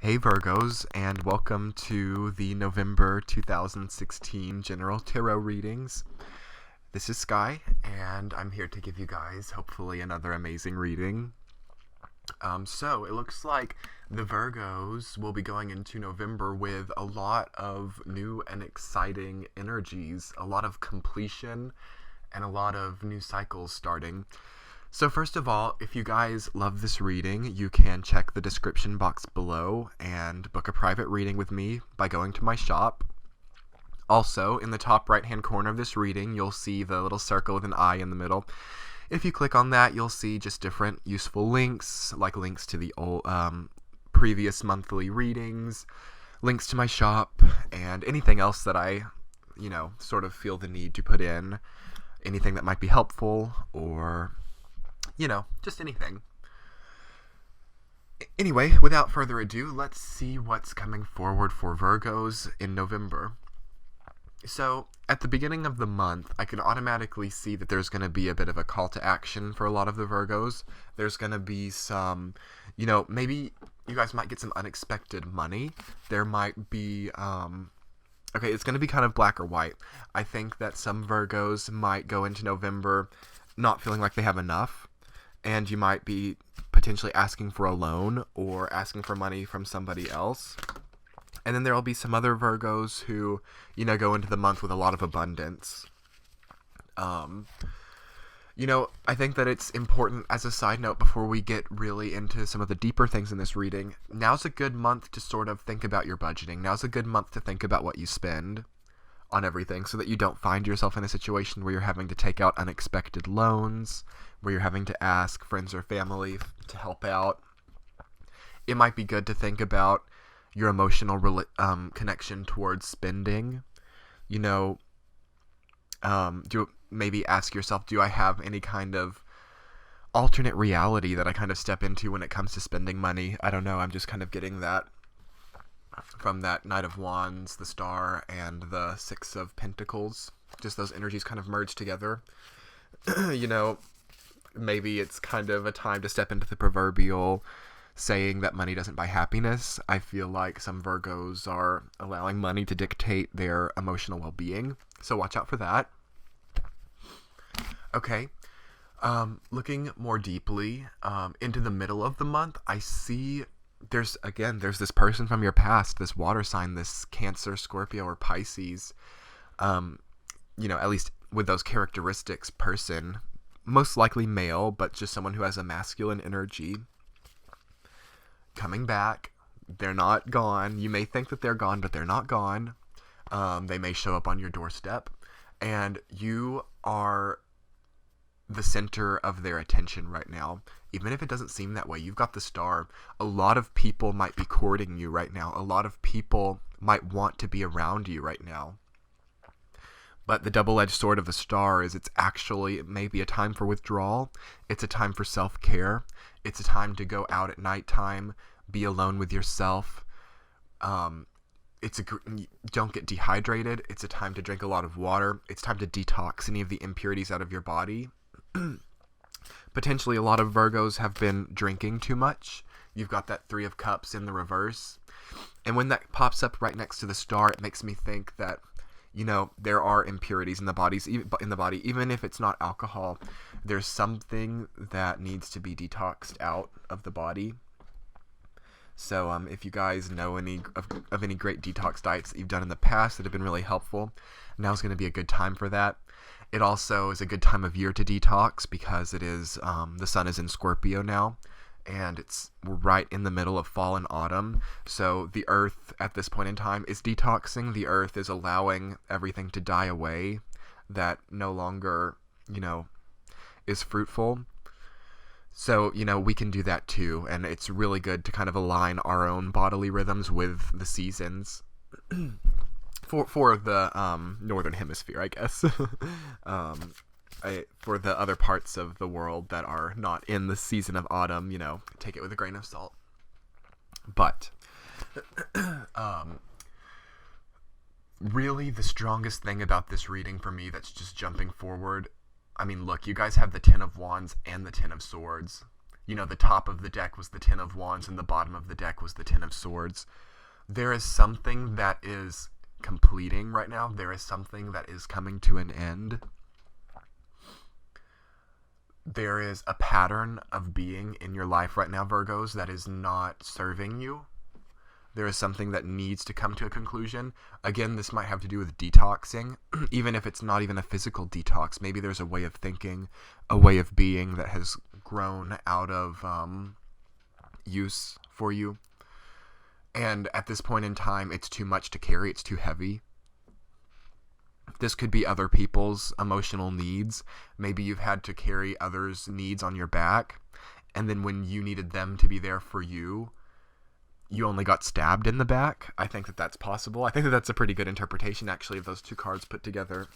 Hey Virgos, and welcome to the November 2016 General Tarot Readings. This is Sky, and I'm here to give you guys, hopefully, another amazing reading. So, it looks like the Virgos will be going into November with a lot of new and exciting energies, a lot of completion, and a lot of new cycles starting. So first of all, if you guys love this reading, you can check the description box below and book a private reading with me by going to my shop. Also, in the top right-hand corner of this reading, you'll see the little circle with an eye in the middle. If you click on that, you'll see just different useful links, like links to the old, previous monthly readings, links to my shop, and anything else that I, sort of feel the need to put in. Anything that might be helpful, or just anything. Anyway, without further ado, let's see what's coming forward for Virgos in November. So, at the beginning of the month, I can automatically see that there's going to be a bit of a call to action for a lot of the Virgos. There's going to be some, maybe you guys might get some unexpected money. There might be, okay, it's going to be kind of black or white. I think that some Virgos might go into November not feeling like they have enough. And you might be potentially asking for a loan or asking for money from somebody else. And then there will be some other Virgos who, go into the month with a lot of abundance. I think that it's important, as a side note, before we get really into some of the deeper things in this reading, now's a good month to sort of think about your budgeting. Now's a good month to think about what you spend on everything, so that you don't find yourself in a situation where you're having to take out unexpected loans, where you're having to ask friends or family to help out. It might be good to think about your emotional connection towards spending. Maybe ask yourself, do I have any kind of alternate reality that I kind of step into when it comes to spending money? I don't know, I'm just kind of getting that from that Knight of Wands, the Star, and the Six of Pentacles. Just those energies kind of merge together. Maybe it's kind of a time to step into the proverbial saying that money doesn't buy happiness. I feel like some Virgos are allowing money to dictate their emotional well-being, so watch out for that. Okay, looking more deeply into the middle of the month, I see there's this person from your past, this water sign, this Cancer, Scorpio, or Pisces, at least with those characteristics person, most likely male, but just someone who has a masculine energy, coming back. They're not gone. You may think that they're gone, but they're not gone. They may show up on your doorstep, and you are the center of their attention right now. Even if it doesn't seem that way, you've got the Star. A lot of people might be courting you right now. A lot of people might want to be around you right now. But the double-edged sword of the Star is it's actually maybe a time for withdrawal. It's a time for self-care. It's a time to go out at nighttime, be alone with yourself. Don't get dehydrated. It's a time to drink a lot of water. It's time to detox any of the impurities out of your body. Potentially a lot of Virgos have been drinking too much. You've got that Three of Cups in the reverse. And when that pops up right next to the Star, it makes me think that, there are impurities in the body, even if it's not alcohol. There's something that needs to be detoxed out of the body. So if you guys know any great detox diets that you've done in the past that have been really helpful, now's going to be a good time for that. It also is a good time of year to detox because it is the sun is in Scorpio now, and it's right in the middle of fall and autumn. So the earth at this point in time is detoxing. The earth is allowing everything to die away that no longer, is fruitful. So, we can do that too, and it's really good to kind of align our own bodily rhythms with the seasons. For the northern hemisphere, I guess. For the other parts of the world that are not in the season of autumn, take it with a grain of salt. But really the strongest thing about this reading for me that's just jumping forward, I mean, look, you guys have the Ten of Wands and the Ten of Swords. the top of the deck was the Ten of Wands and the bottom of the deck was the Ten of Swords. There is something that is completing right now. There is something that is coming to an end. There is a pattern of being in your life right now, Virgos, that is not serving you. There is something that needs to come to a conclusion. Again, this might have to do with detoxing, even if it's not even a physical detox. Maybe there's a way of thinking, a way of being that has grown out of use for you. And at this point in time, it's too much to carry. It's too heavy. This could be other people's emotional needs. Maybe you've had to carry others' needs on your back. And then when you needed them to be there for you, you only got stabbed in the back. I think that that's possible. I think that that's a pretty good interpretation, actually, of those two cards put together.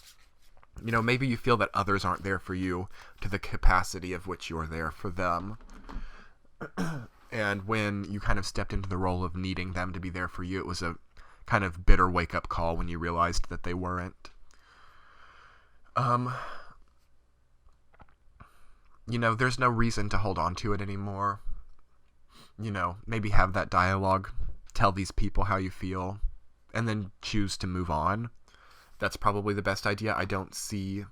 Maybe you feel that others aren't there for you to the capacity of which you're there for them. And when you kind of stepped into the role of needing them to be there for you, it was a kind of bitter wake-up call when you realized that they weren't. There's no reason to hold on to it anymore. Maybe have that dialogue, tell these people how you feel, and then choose to move on. That's probably the best idea. I don't see,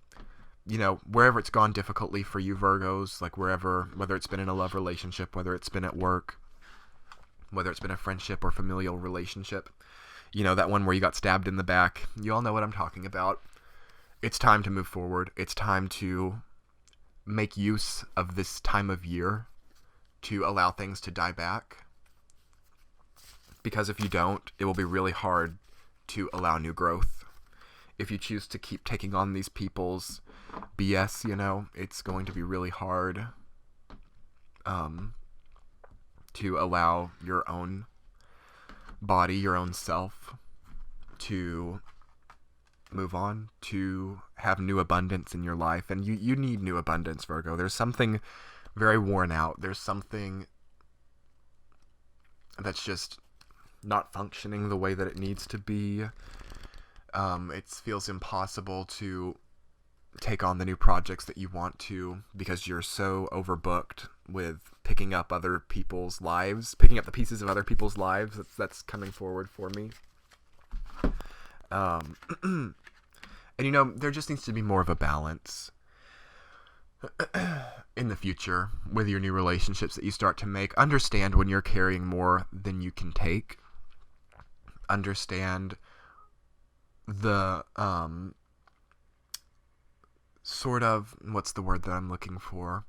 wherever it's gone difficultly for you Virgos, like whether it's been in a love relationship, whether it's been at work, whether it's been a friendship or familial relationship, that one where you got stabbed in the back, you all know what I'm talking about. It's time to move forward. It's time to make use of this time of year to allow things to die back. Because if you don't, it will be really hard to allow new growth. If you choose to keep taking on these people's BS, it's going to be really hard to allow your own body, your own self, to move on, to have new abundance in your life. And you need new abundance, Virgo. There's something very worn out. There's something that's just not functioning the way that it needs to be. It feels impossible to take on the new projects that you want to because you're so overbooked with picking up other people's lives, picking up the pieces of other people's lives. That's coming forward for me. And there just needs to be more of a balance in the future with your new relationships that you start to make. Understand when you're carrying more than you can take. Understand the sort of, what's the word that I'm looking for?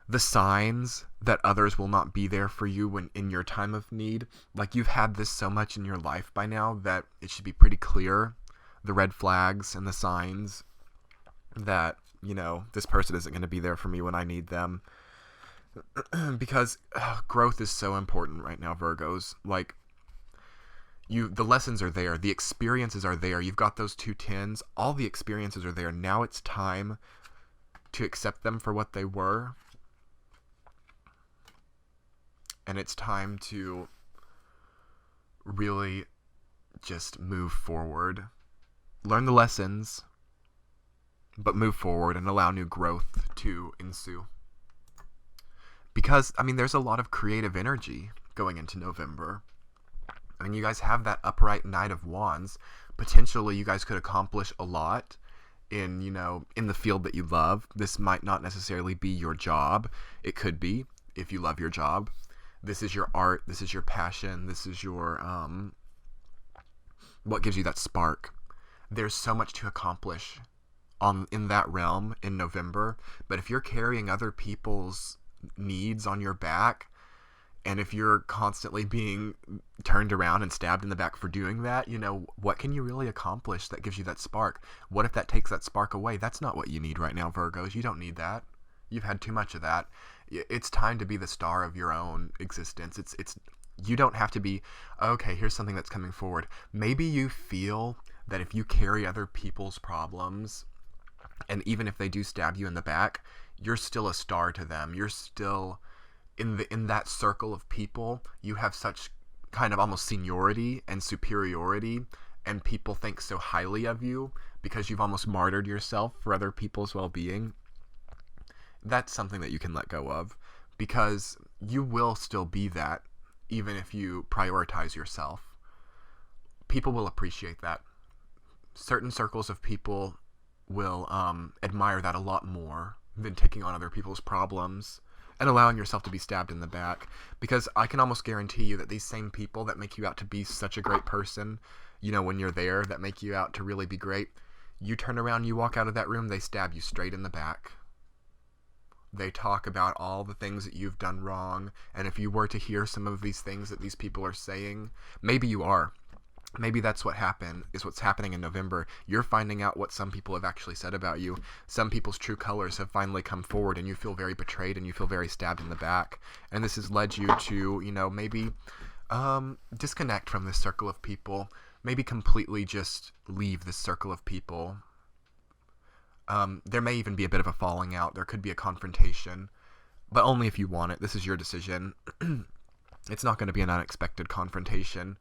The signs that others will not be there for you when in your time of need. Like, you've had this so much in your life by now that it should be pretty clear, the red flags and the signs that, this person isn't going to be there for me when I need them. Because growth is so important right now, Virgos. Like, the lessons are there. The experiences are there. You've got those 2 tens. All the experiences are there. Now it's time to accept them for what they were. And it's time to really just move forward. Learn the lessons, but move forward and allow new growth to ensue. Because, there's a lot of creative energy going into November. You guys have that upright Knight of Wands. Potentially, you guys could accomplish a lot in the field that you love. This might not necessarily be your job. It could be, if you love your job. This is your art. This is your passion. This is your, what gives you that spark. There's so much to accomplish in that realm in November. But if you're carrying other people's needs on your back, and if you're constantly being turned around and stabbed in the back for doing that, what can you really accomplish that gives you that spark? What if that takes that spark away? That's not what you need right now, Virgos. You don't need that. You've had too much of that. It's time to be the star of your own existence. You don't have to be, okay, here's something that's coming forward. Maybe you feel that if you carry other people's problems, and even if they do stab you in the back, you're still a star to them. You're still in that circle of people. You have such kind of almost seniority and superiority, and people think so highly of you because you've almost martyred yourself for other people's well-being. That's something that you can let go of. because you will still be that even if you prioritize yourself. People will appreciate that. Certain circles of people will admire that a lot more than taking on other people's problems and allowing yourself to be stabbed in the back. Because I can almost guarantee you that these same people that make you out to be such a great person, you know, when you're there, that make you out to really be great, you turn around, you walk out of that room, they stab you straight in the back. They talk about all the things that you've done wrong, and if you were to hear some of these things that these people are saying, maybe you are. Maybe that's what's happening in November. You're finding out what some people have actually said about you. Some people's true colors have finally come forward, and you feel very betrayed, and you feel very stabbed in the back. And this has led you to, you know, maybe disconnect from this circle of people. Maybe completely just leave this circle of people. There may even be a bit of a falling out. There could be a confrontation, but only if you want it. This is your decision. It's not going to be an unexpected confrontation.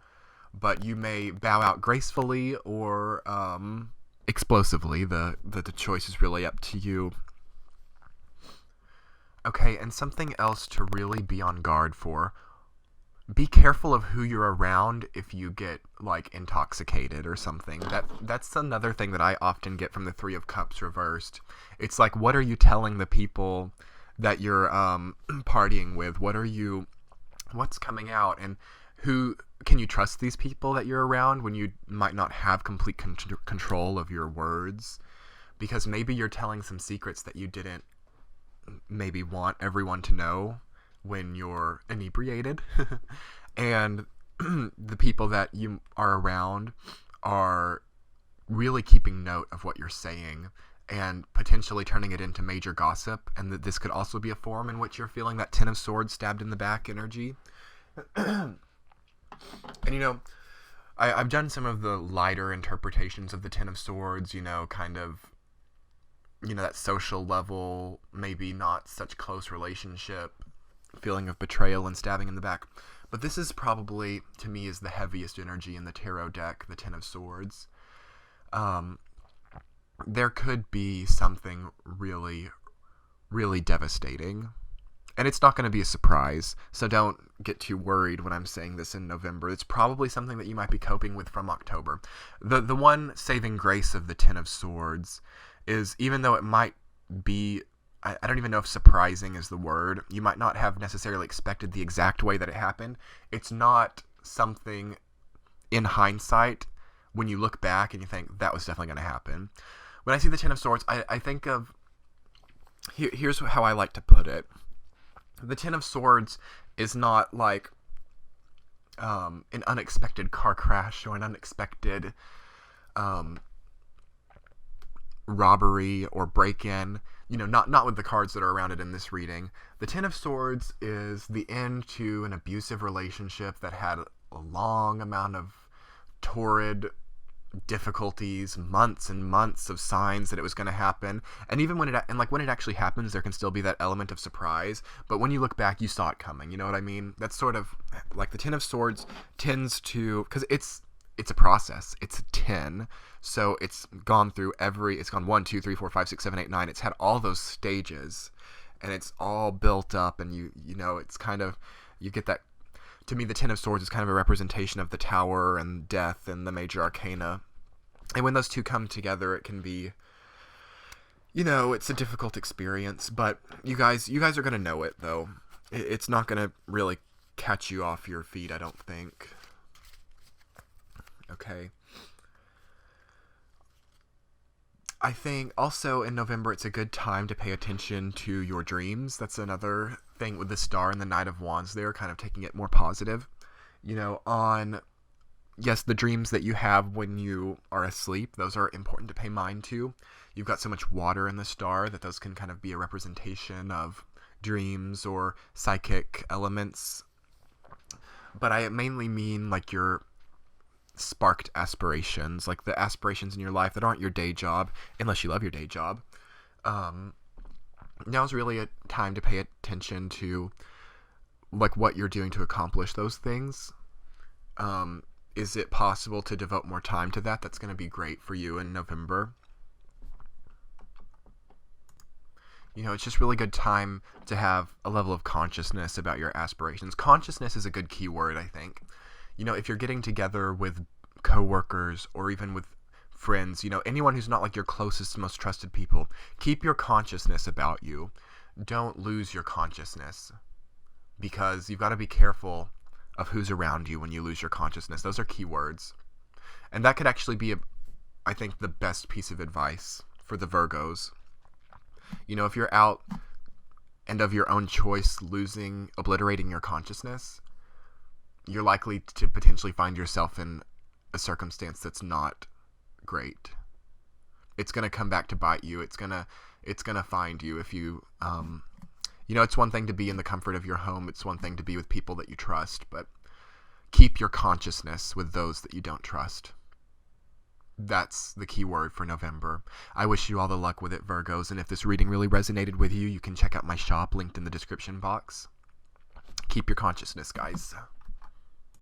But you may bow out gracefully or explosively. The choice is really up to you. Okay, and something else to really be on guard for. Be careful of who you're around if you get, like, intoxicated or something. That's another thing that I often get from the Three of Cups reversed. It's like, what are you telling the people that you're partying with? What's coming out? And who can you trust these people that you're around when you might not have complete control of your words? Because maybe you're telling some secrets that you didn't maybe want everyone to know when you're inebriated. And the people that you are around are really keeping note of what you're saying and potentially turning it into major gossip. And that this could also be a form in which you're feeling that Ten of Swords stabbed in the back energy. And, you know, I've done some of the lighter interpretations of the Ten of Swords, you know, kind of, you know, that social level, maybe not such close relationship, feeling of betrayal and stabbing in the back. But this is probably, to me, is the heaviest energy in the tarot deck, the Ten of Swords. There could be something really, really devastating. And it's not going to be a surprise, so don't get too worried when I'm saying this in November. It's probably something that you might be coping with from October. The one saving grace of the Ten of Swords is, even though it might be, I don't even know if surprising is the word, you might not have necessarily expected the exact way that it happened. It's not something in hindsight when you look back and you think, that was definitely going to happen. When I see the Ten of Swords, I think of, here's how I like to put it. The Ten of Swords is not like an unexpected car crash or an unexpected robbery or break-in. You know, not with the cards that are around it in this reading. The Ten of Swords is the end to an abusive relationship that had a long amount of torrid difficulties, months and months of signs that it was going to happen. And even when it actually happens, there can still be that element of surprise. But when you look back, you saw it coming. You know what I mean? That's sort of like the Ten of Swords tends to, because it's a process. It's a 10. So it's gone 1, 2, 3, 4, 5, 6, 7, 8, 9. It's had all those stages and it's all built up, and you know, it's kind of, you get that. To me, the Ten of Swords is kind of a representation of the Tower and death and the major arcana. And when those two come together, it can be, you know, it's a difficult experience. But you guys are going to know it, though. It's not going to really catch you off your feet, I don't think. Okay. I think also in November, it's a good time to pay attention to your dreams. That's another thing with the Star and the Knight of Wands there, kind of taking it more positive. You know, yes, the dreams that you have when you are asleep, those are important to pay mind to. You've got so much water in the Star that those can kind of be a representation of dreams or psychic elements. But I mainly mean like your sparked aspirations, like the aspirations in your life that aren't your day job, unless you love your day job. Now's really a time to pay attention to like what you're doing to accomplish those things. Is it possible to devote more time to that? That's going to be great for you in November. It's just really good time to have a level of consciousness about your aspirations. Consciousness is a good key word, I think. If you're getting together with coworkers or even with friends, anyone who's not like your closest, most trusted people, keep your consciousness about you. Don't lose your consciousness, because you've got to be careful of who's around you when you lose your consciousness. Those are key words. And that could actually be, I think, the best piece of advice for the Virgos. If you're out and of your own choice obliterating your consciousness, you're likely to potentially find yourself in a circumstance that's not great. It's going to come back to bite you. It's going to find you if you, it's one thing to be in the comfort of your home. It's one thing to be with people that you trust, but keep your consciousness with those that you don't trust. That's the key word for November. I wish you all the luck with it, Virgos, and if this reading really resonated with you, you can check out my shop linked in the description box. Keep your consciousness, guys.